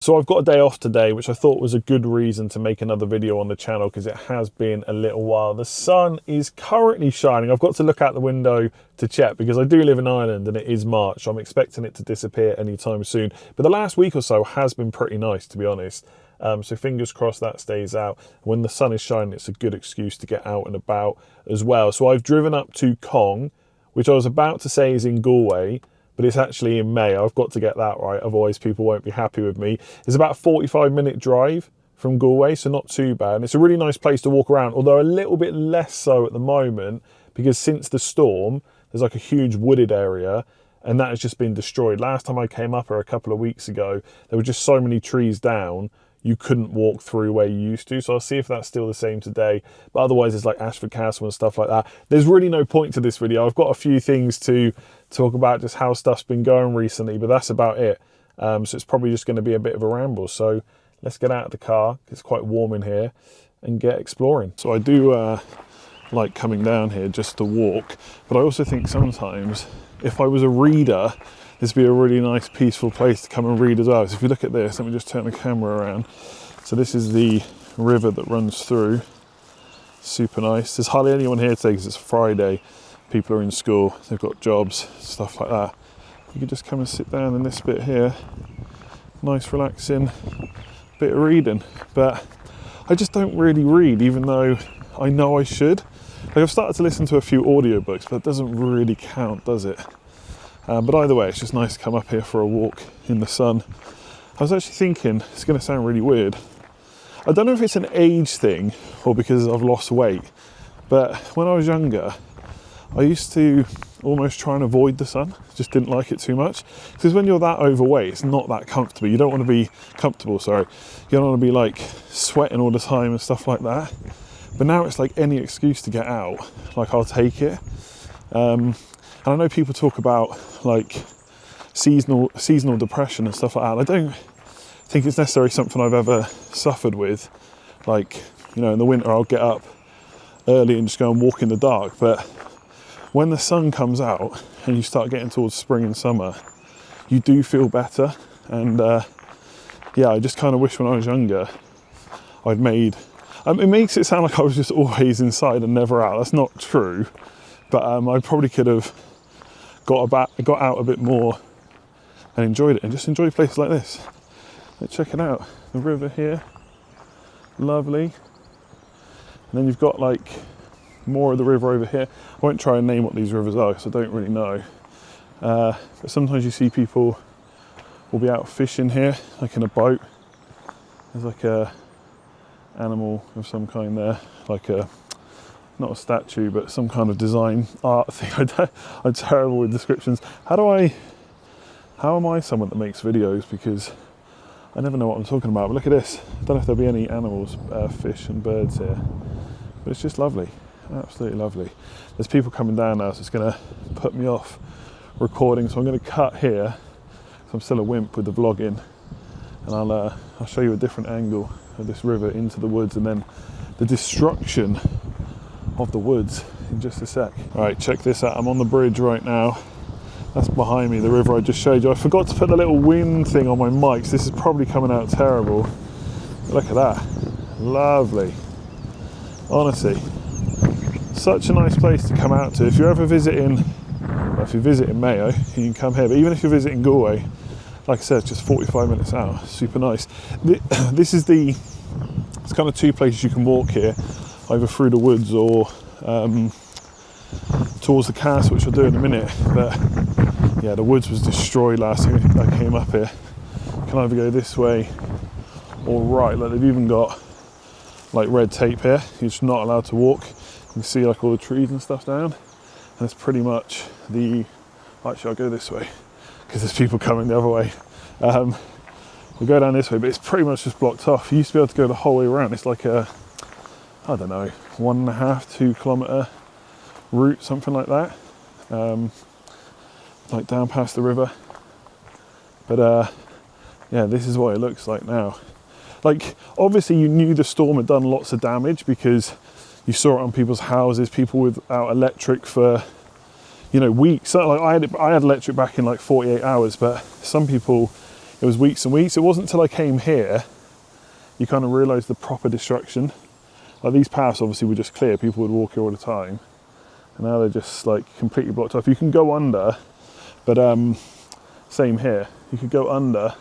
So I've got a day off today, which I thought was a good reason to make another video on the channel because it has been a little while. The sun is currently shining. I've got to look out the window to check because I do live in Ireland and it is March. So I'm expecting it to disappear anytime soon. But the last week or so has been pretty nice, to be honest. So fingers crossed that stays out. When the sun is shining, it's a good excuse to get out and about as well. So I've driven up to Cong, which I was about to say is in Galway, but it's actually in May. I've got to get that right, otherwise people won't be happy with me. It's about a 45-minute drive from Galway, so not too bad. And it's a really nice place to walk around, although a little bit less so at the moment, because since the storm, there's like a huge wooded area, and that has just been destroyed. Last time I came up here a couple of weeks ago, there were just so many trees down, you couldn't walk through where you used to. So I'll see if that's still the same today. But otherwise, it's like Ashford Castle and stuff like that. There's really no point to this video. I've got a few things to talk about, just how stuff's been going recently, but that's about it. So it's probably just going to be a bit of a ramble. So let's get out of the car. It's quite warm in here and get exploring. So I do like coming down here just to walk, but I also think sometimes if I was a reader, this would be a really nice peaceful place to come and read as well. So if you look at this, let me just turn the camera around. So this is the river that runs through. Super nice. There's hardly anyone here today because it's Friday. People are in school, they've got jobs, stuff like that. You could just come and sit down in this bit here. Nice relaxing bit of reading. But I just don't really read, even though I know I should. Like, I've started to listen to a few audiobooks, but it doesn't really count, does it? But either way, it's just nice to come up here for a walk in the sun. I was actually thinking, it's going to sound really weird. I don't know if it's an age thing or because I've lost weight, but when I was younger, I used to almost try and avoid the sun. Just didn't like it too much. Because when you're that overweight, it's not that comfortable. You don't want to be comfortable, sorry. You don't want to be like sweating all the time and stuff like that. But now it's like any excuse to get out, like I'll take it. And I know people talk about like seasonal depression and stuff like that. I don't think it's necessarily something I've ever suffered with. Like, you know, in the winter I'll get up early and just go and walk in the dark. But when the sun comes out and you start getting towards spring and summer, you do feel better. And yeah, I just kind of wish when I was younger I'd made... it makes it sound like I was just always inside and never out. That's not true. But I probably could have got out a bit more and enjoyed it, and just enjoy places like this. Like, check it out, the river here, lovely. And then you've got like more of the river over here. I won't try and name what these rivers are because I don't really know. But sometimes you see people will be out fishing here, like in a boat. There's like a animal of some kind there, like a, not a statue, but some kind of design art thing. I'm terrible with descriptions. How am I someone that makes videos? Because I never know what I'm talking about. But look at this. I don't know if there'll be any animals, fish and birds here. But it's just lovely. Absolutely lovely. There's people coming down now, so it's going to put me off recording. So I'm going to cut here. So I'm still a wimp with the vlogging. And I'll show you a different angle of this river into the woods, and then the destruction of the woods in just a sec. All right, check this out. I'm on the bridge right now. That's behind me, the river I just showed you. I forgot to put the little wind thing on my mic, so this is probably coming out terrible. But look at that. Lovely. Honestly, such a nice place to come out to. If you're ever visiting, well, if you're visiting Mayo, you can come here. But even if you're visiting Galway, like I said, it's just 45 minutes out. Super nice. This is it's kind of two places you can walk here, either through the woods or towards the castle, which I'll do in a minute. But yeah, the woods was destroyed last time I came up here. You can either go this way or right. Like, they've even got like red tape here. You're just not allowed to walk. You can see like all the trees and stuff down. And it's pretty much actually I'll go this way because there's people coming the other way. We'll go down this way, but it's pretty much just blocked off. You used to be able to go the whole way around. It's like a, I don't know, 1.5, 2 kilometre route, something like that. Like down past the river. But yeah, this is what it looks like now. Like, obviously you knew the storm had done lots of damage because you saw it on people's houses, people without electric for, you know, weeks. So, like, I had electric back in like 48 hours, but some people It was weeks and weeks. It wasn't until I came here you kind of realise the proper destruction. Like these paths obviously were just clear, people would walk here all the time, and now they're just like completely blocked off. You can go under, but same here, you could go under.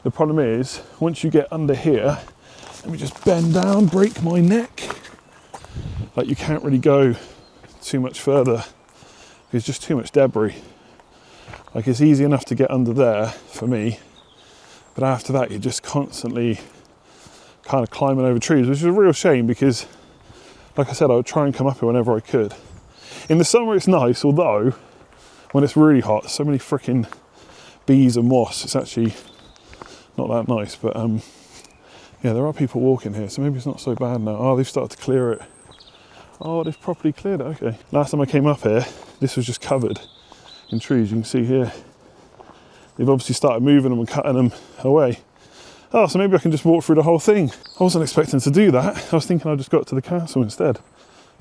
The problem is, once you get under here, let me just bend down, break my neck. Like you can't really go too much further. There's just too much debris. Like it's easy enough to get under there for me, but after that you're just constantly kind of climbing over trees, which is a real shame because, like I said, I would try and come up here whenever I could. In the summer it's nice, although when it's really hot, so many freaking bees and wasps, it's actually not that nice. But yeah, there are people walking here, so maybe it's not so bad now. Oh, they've started to clear it. Oh, they've properly cleared it, okay. Last time I came up here, this was just covered in trees. You can see here, they've obviously started moving them and cutting them away. Oh, so maybe I can just walk through the whole thing. I wasn't expecting to do that. I was thinking I just got to the castle instead.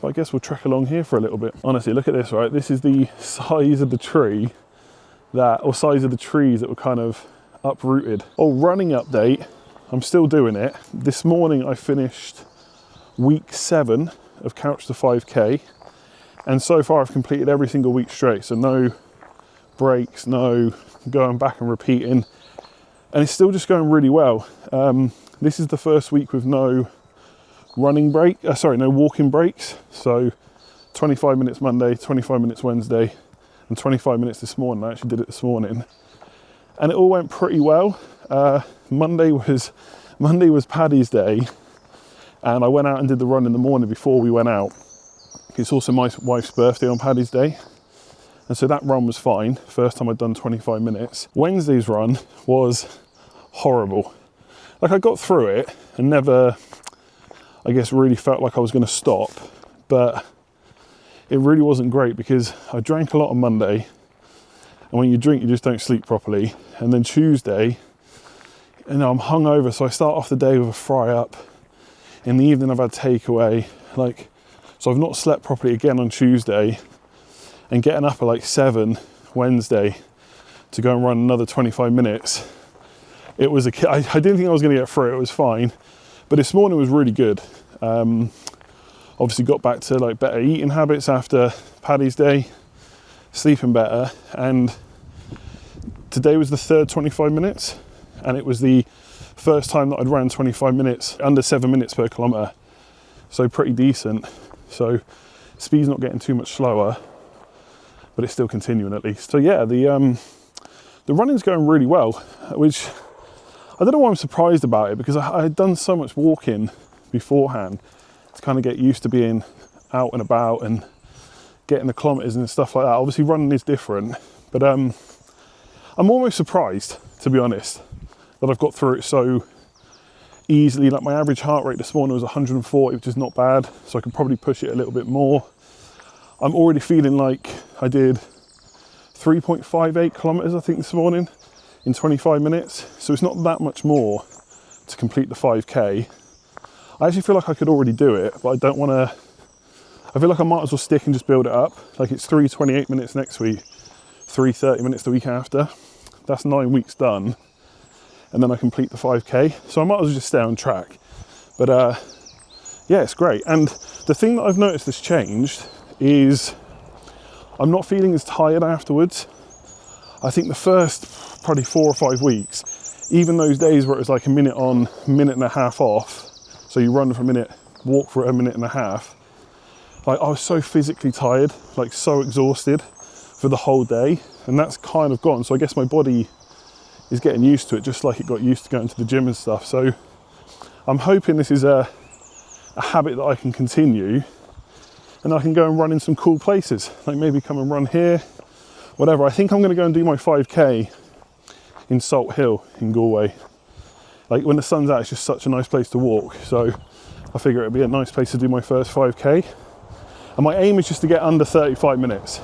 But I guess we'll trek along here for a little bit. Honestly, look at this, right? This is the size of the tree or size of the trees that were kind of uprooted. Oh, running update. I'm still doing it. This morning I finished week 7 of Couch to 5K. And so far I've completed every single week straight. So no breaks, no going back and repeating. And it's still just going really well. This is the first week with no walking breaks. So 25 minutes Monday, 25 minutes Wednesday, and 25 minutes this morning. I actually did it this morning. And it all went pretty well. Monday was Paddy's Day. And I went out and did the run in the morning before we went out. It's also my wife's birthday on Paddy's Day. And so that run was fine. First time I'd done 25 minutes. Wednesday's run was horrible. Like I got through it and never, I guess, really felt like I was going to stop. But it really wasn't great because I drank a lot on Monday. And when you drink, you just don't sleep properly. And then Tuesday, I'm hungover. So I start off the day with a fry up. In the evening, I've had takeaway. So I've not slept properly again on Tuesday. And getting up at 7 Wednesday to go and run another 25 minutes, I didn't think I was going to get through it. It was fine, but this morning was really good. Obviously got back to better eating habits after Paddy's Day, sleeping better, and today was the third 25 minutes, and it was the first time that I'd ran 25 minutes under 7 minutes per kilometre, so pretty decent. So speed's not getting too much slower, but it's still continuing at least. So yeah, the running's going really well, which I don't know why I'm surprised about it, because I had done so much walking beforehand to kind of get used to being out and about and getting the kilometres and stuff like that. Obviously running is different, but I'm almost surprised, to be honest, that I've got through it so easily. Like my average heart rate this morning was 140, which is not bad, so I could probably push it a little bit more. I'm already feeling like I did 3.58 kilometres, I think, this morning in 25 minutes. So it's not that much more to complete the 5K. I actually feel like I could already do it, but I don't want to. I feel like I might as well stick and just build it up. Like it's 3:28 minutes next week, 3:30 minutes the week after. That's 9 weeks done. And then I complete the 5K. So I might as well just stay on track. But yeah, it's great. And the thing that I've noticed has changed is I'm not feeling as tired afterwards. I think the first probably 4 or 5 weeks, even those days where it was like a minute on, minute and a half off, so you run for a minute, walk for a minute and a half, like I was so physically tired, like so exhausted for the whole day, and that's kind of gone. So I guess my body is getting used to it, just like it got used to going to the gym and stuff. So I'm hoping this is a habit that I can continue, and I can go and run in some cool places, like maybe come and run here, whatever. I think I'm going to go and do my 5K in Salt Hill in Galway. Like when the sun's out, it's just such a nice place to walk. So I figure it'd be a nice place to do my first 5K. And my aim is just to get under 35 minutes.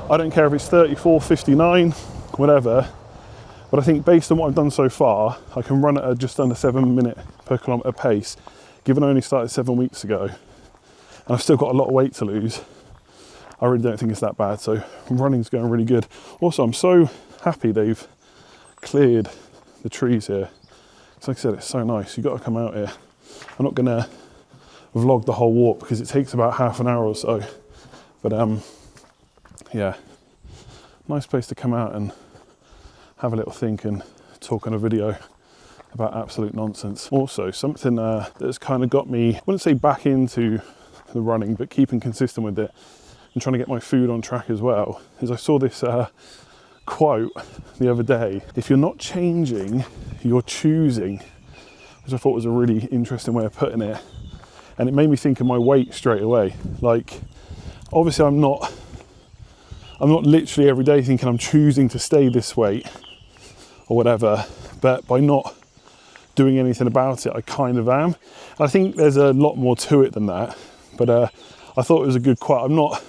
I don't care if it's 34, 59, whatever. But I think based on what I've done so far, I can run at a just under 7 minute per kilometre pace, given I only started 7 weeks ago. And I've still got a lot of weight to lose. I really don't think it's that bad, so running's going really good. Also, I'm so happy they've cleared the trees here. So like I said, it's so nice. You've got to come out here. I'm not gonna vlog the whole walk because it takes about half an hour or so. But yeah, nice place to come out and have a little think and talk on a video about absolute nonsense. Also, something that's kind of got me, I wouldn't say back into the running, but keeping consistent with it and trying to get my food on track as well, is I saw this quote the other day: if you're not changing, you're choosing, which I thought was a really interesting way of putting it. And it made me think of my weight straight away. Like, obviously I'm not literally every day thinking I'm choosing to stay this weight or whatever, but by not doing anything about it, I kind of am. I think there's a lot more to it than that, but I thought it was a good quote. I'm not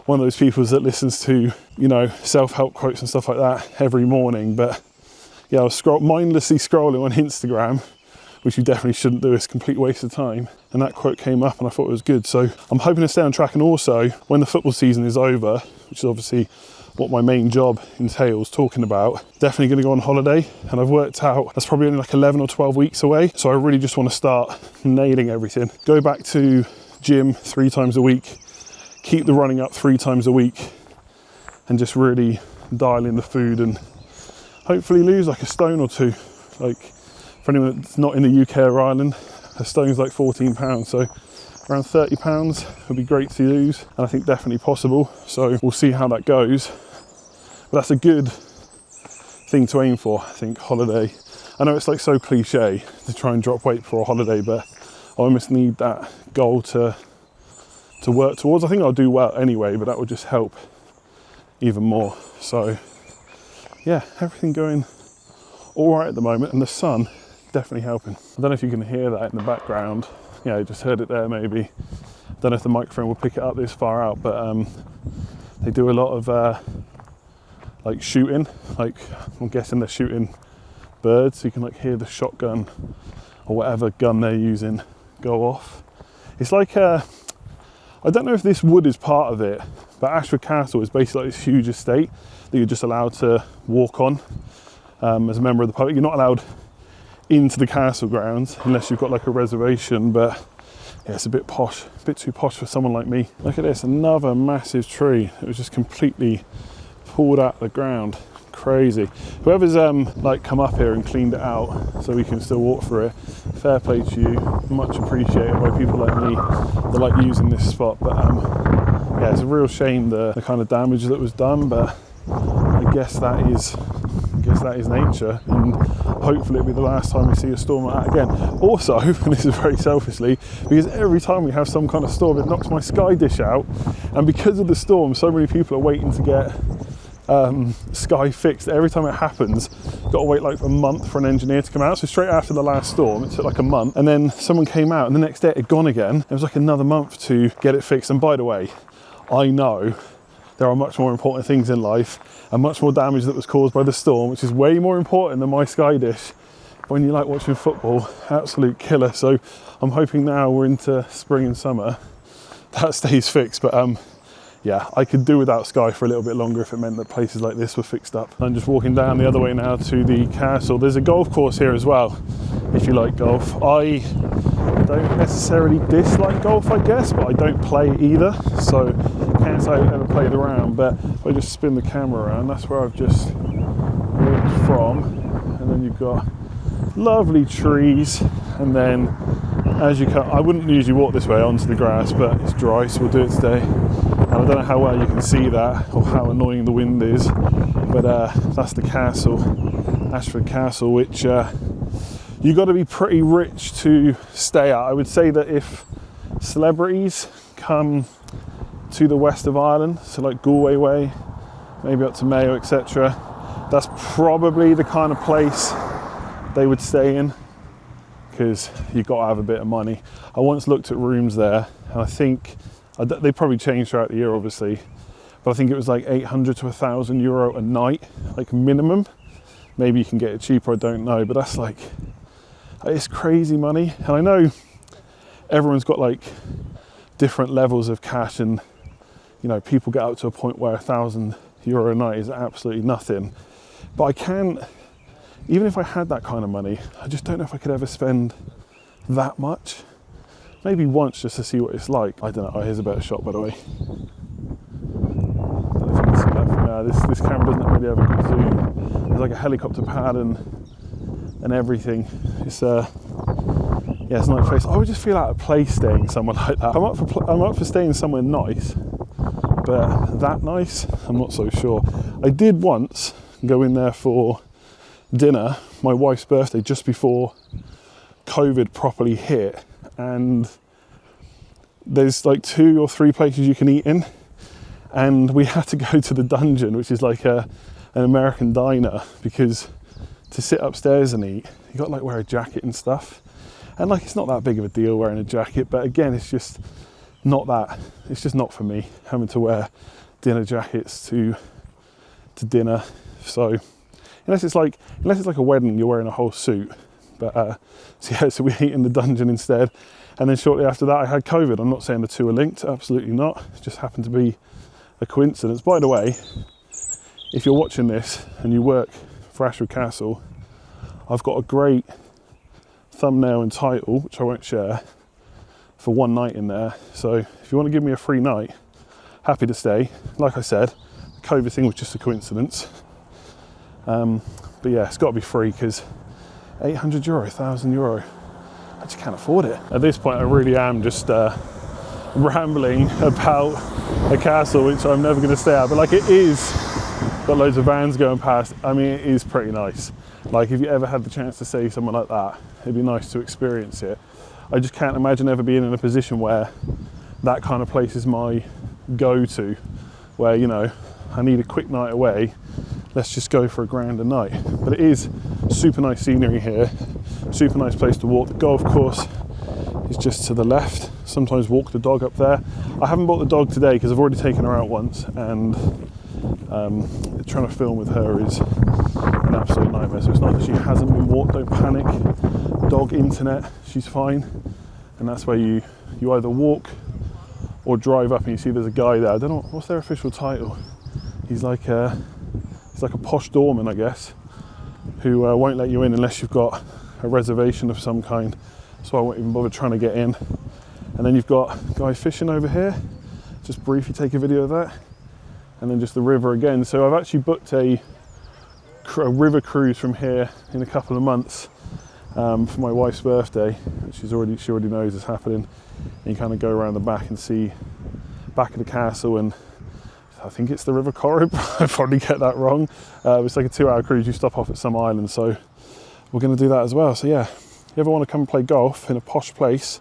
one of those people that listens to, you know, self-help quotes and stuff like that every morning, but yeah, I was mindlessly scrolling on Instagram, which you definitely shouldn't do. It's a complete waste of time. And that quote came up and I thought it was good. So I'm hoping to stay on track. And also, when the football season is over, which is obviously what my main job entails talking about, definitely going to go on holiday. And I've worked out that's probably only like 11 or 12 weeks away. So I really just want to start nailing everything. Go back to gym 3 times a week, keep the running up 3 times a week, and just really dial in the food and hopefully lose like a stone or 2. Like, for anyone that's not in the UK or Ireland, a stone's like 14 pounds, so around 30 pounds would be great to lose, and I think definitely possible. So we'll see how that goes. But that's a good thing to aim for, I think, holiday. I know it's like so cliche to try and drop weight for a holiday, but I almost need that goal to work towards. I think I'll do well anyway, but that will just help even more. So yeah, everything going all right at the moment, and the sun definitely helping. I don't know if you can hear that in the background. Yeah, you just heard it there maybe. I don't know if the microphone will pick it up this far out, but they do a lot of like shooting. Like, I'm guessing they're shooting birds, so you can like hear the shotgun or whatever gun they're using go off. It's like I don't know if this wood is part of it, but Ashford Castle is basically like this huge estate that you're just allowed to walk on as a member of the public. You're not allowed into the castle grounds unless you've got like a reservation, but yeah, it's a bit posh, a bit too posh for someone like me. Look at this, another massive tree. It was just completely pulled out of the ground. Crazy. Whoever's like come up here and cleaned it out so we can still walk through it, fair play to you. Much appreciated by people like me that like using this spot. But yeah, it's a real shame the kind of damage that was done, but I guess that is nature, and hopefully it'll be the last time we see a storm like that again. Also, and this is very selfishly, because every time we have some kind of storm, it knocks my sky dish out, and because of the storm, so many people are waiting to get sky fixed. Every time it happens, got to wait like a month for an engineer to come out. So straight after the last storm, it took like a month, and then someone came out, and the next day it had gone again. It was like another month to get it fixed. And by the way, I know there are much more important things in life and much more damage that was caused by the storm, which is way more important than my sky dish. When you like watching football, absolute killer. So I'm hoping now we're into spring and summer, that stays fixed. But yeah, I could do without Sky for a little bit longer if it meant that places like this were fixed up. I'm just walking down the other way now to the castle. There's a golf course here as well, if you like golf. I don't necessarily dislike golf, I guess, but I don't play either. So can't say I've ever played around, but if I just spin the camera around, that's where I've just walked from. And then you've got lovely trees, and then as you come, I wouldn't usually walk this way onto the grass, but it's dry, so we'll do it today. And I don't know how well you can see that or how annoying the wind is, but that's the castle, Ashford Castle, which you got to be pretty rich to stay at. I would say that if celebrities come to the west of Ireland, so like Galway way, maybe up to Mayo, etc., that's probably the kind of place they would stay in, because you've got to have a bit of money. I once looked at rooms there, and I think they probably changed throughout the year, obviously, but I think it was like 800 to 1,000 euro a night, like minimum. Maybe you can get it cheaper, I don't know, but that's like, it's crazy money. And I know everyone's got like different levels of cash, and you know, people get up to a point where 1,000 euro a night is absolutely nothing. But I can't even if I had that kind of money, I just don't know if I could ever spend that much. Maybe once just to see what it's like. I don't know. Oh, here's a better shot, by the way. This camera doesn't really have a good zoom. There's like a helicopter pad and everything. It's yeah, it's a nice place. I would just feel out of place staying somewhere like that. I'm up for staying somewhere nice, but that nice, I'm not so sure. I did once go in there for dinner, my wife's birthday, just before COVID properly hit, and there's like 2 or 3 places you can eat in, and we had to go to the Dungeon, which is like an American diner, because to sit upstairs and eat, you got to like wear a jacket and stuff, and like it's not that big of a deal wearing a jacket, but again, it's just not for me, having to wear dinner jackets to dinner. So unless it's like a wedding, you're wearing a whole suit. But so we ate in the Dungeon instead, and then shortly after that I had COVID. I'm not saying the two are linked, absolutely not. It just happened to be a coincidence. By the way, if you're watching this and you work for Ashford Castle, I've got a great thumbnail and title, which I won't share, for one night in there. So if you want to give me a free night, happy to stay. Like I said, the COVID thing was just a coincidence. But yeah, it's got to be free, because €800, €1,000, I just can't afford it. At this point, I really am just rambling about a castle which I'm never going to stay at, but like it is got loads of vans going past. I mean, it is pretty nice. Like if you ever had the chance to stay somewhere like that, it'd be nice to experience it. I just can't imagine ever being in a position where that kind of place is my go-to, where, you know, I need a quick night away, let's just go for a grander night. But it is super nice scenery here, super nice place to walk. The golf course is just to the left. Sometimes walk the dog up there. I haven't brought the dog today because I've already taken her out once, and trying to film with her is an absolute nightmare. So it's not that she hasn't been walked, don't panic. Dog internet, she's fine. And that's where you either walk or drive up, and you see there's a guy there. I don't know, what's their official title? He's like a posh doorman, I guess, who won't let you in unless you've got a reservation of some kind. So I won't even bother trying to get in. And then you've got a guy fishing over here. Just briefly take a video of that. And then just the river again. So I've actually booked a river cruise from here in a couple of months for my wife's birthday, which she already knows is happening. And you kind of go around the back and see back of the castle, and I think it's the River Corrib. I probably get that wrong. It's like a 2-hour cruise. You stop off at some island, so we're going to do that as well. So yeah, if you ever want to come and play golf in a posh place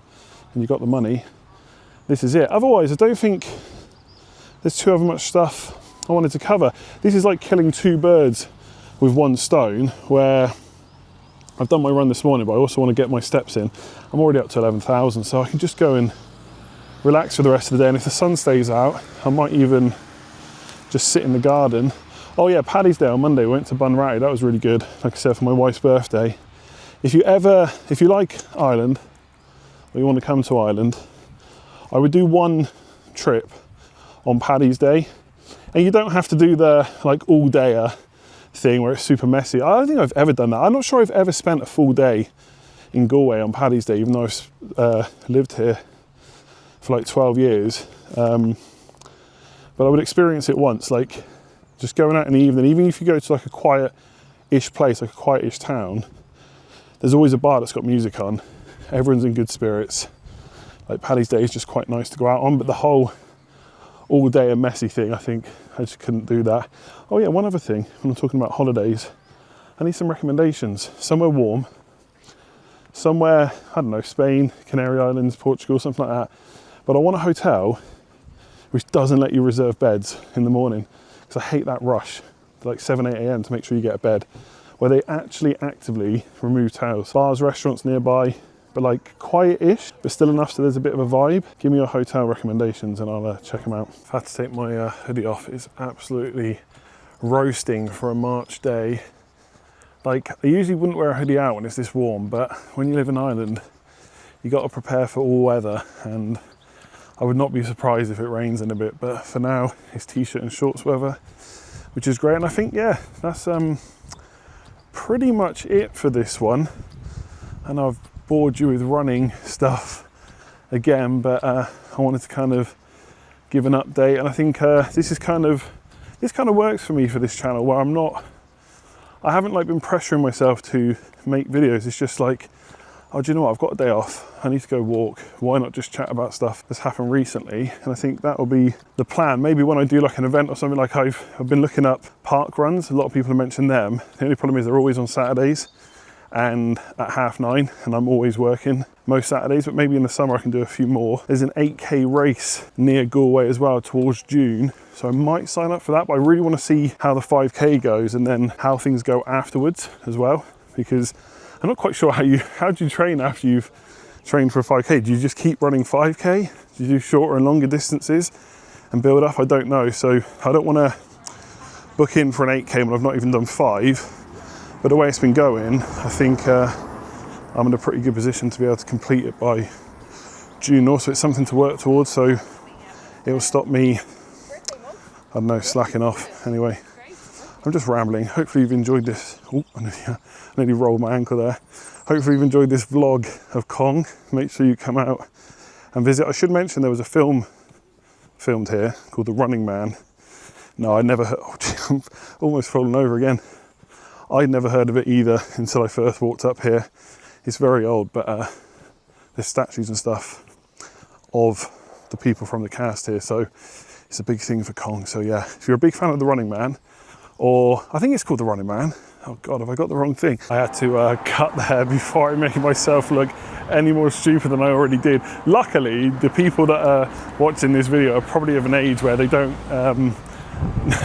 and you've got the money, this is it. Otherwise, I don't think there's too much stuff I wanted to cover. This is like killing 2 birds with 1 stone, where I've done my run this morning, but I also want to get my steps in. I'm already up to 11,000, so I can just go and relax for the rest of the day. And if the sun stays out, I might even just sit in the garden. Oh yeah, Paddy's Day on Monday, we went to Bunratty. That was really good. Like I said, for my wife's birthday. If you like Ireland, or you want to come to Ireland, I would do 1 trip on Paddy's Day. And you don't have to do the like all dayer thing where it's super messy. I don't think I've ever done that. I'm not sure I've ever spent a full day in Galway on Paddy's Day, even though I've lived here for like 12 years. But I would experience it once, like just going out in the evening. Even if you go to like a quiet-ish place, like a quiet-ish town, there's always a bar that's got music on. Everyone's in good spirits. Like Paddy's Day is just quite nice to go out on, but the whole all day a messy thing, I think I just couldn't do that. Oh yeah, one other thing, when I'm talking about holidays, I need some recommendations. Somewhere warm, somewhere, I don't know, Spain, Canary Islands, Portugal, something like that. But I want a hotel which doesn't let you reserve beds in the morning, because I hate that rush, like 7, 8 a.m. to make sure you get a bed, where they actually actively remove towels. Bars, restaurants nearby, but like quiet-ish, but still enough so there's a bit of a vibe. Give me your hotel recommendations and I'll check them out. I've had to take my hoodie off. It's absolutely roasting for a March day. Like, I usually wouldn't wear a hoodie out when it's this warm, but when you live in Ireland, you got to prepare for all weather, and I would not be surprised if it rains in a bit, but for now, it's t-shirt and shorts weather, which is great. And I think, yeah, that's pretty much it for this one. And I've bored you with running stuff again, but I wanted to kind of give an update. And I think this kind of works for me for this channel, where I haven't like been pressuring myself to make videos. It's just like, oh, do you know what? I've got a day off. I need to go walk. Why not just chat about stuff that's happened recently? And I think that will be the plan. Maybe when I do like an event or something, like I've been looking up park runs. A lot of people have mentioned them. The only problem is they're always on Saturdays and at 9:30, and I'm always working most Saturdays, but maybe in the summer I can do a few more. There's an 8K race near Galway as well towards June, so I might sign up for that, but I really want to see how the 5K goes and then how things go afterwards as well, because I'm not quite sure how do you train after you've trained for a 5K? Do you just keep running 5K? Do you do shorter and longer distances and build up? I don't know, so I don't want to book in for an 8K when I've not even done 5. But the way it's been going, I think I'm in a pretty good position to be able to complete it by June. Also, it's something to work towards, so it will stop me, I don't know, slacking off. Anyway, I'm just rambling. Hopefully you've enjoyed this. Oh, I nearly rolled my ankle there. Hopefully you've enjoyed this vlog of Cong. Make sure you come out and visit. I should mention there was a film filmed here called The Running Man. No, I never heard, oh, gee, I'm almost falling over again. I'd never heard of it either until I first walked up here. It's very old, but there's statues and stuff of the people from the cast here, so it's a big thing for Cong. So yeah, if you're a big fan of The Running Man, or I think it's called The Running Man. Oh God, have I got the wrong thing? I had to cut there before I make myself look any more stupid than I already did. Luckily, the people that are watching this video are probably of an age where they don't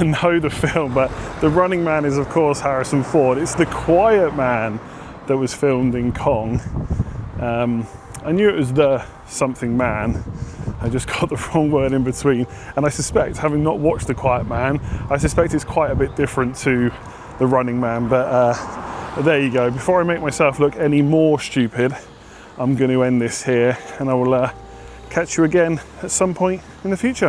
know the film, but The Running Man is of course Harrison Ford. It's The Quiet Man that was filmed in Cong. I knew it was the something man. I just got the wrong word in between, and I suspect, having not watched The Quiet Man, I suspect it's quite a bit different to The Running Man, but there you go. Before I make myself look any more stupid, I'm going to end this here, and I will catch you again at some point in the future.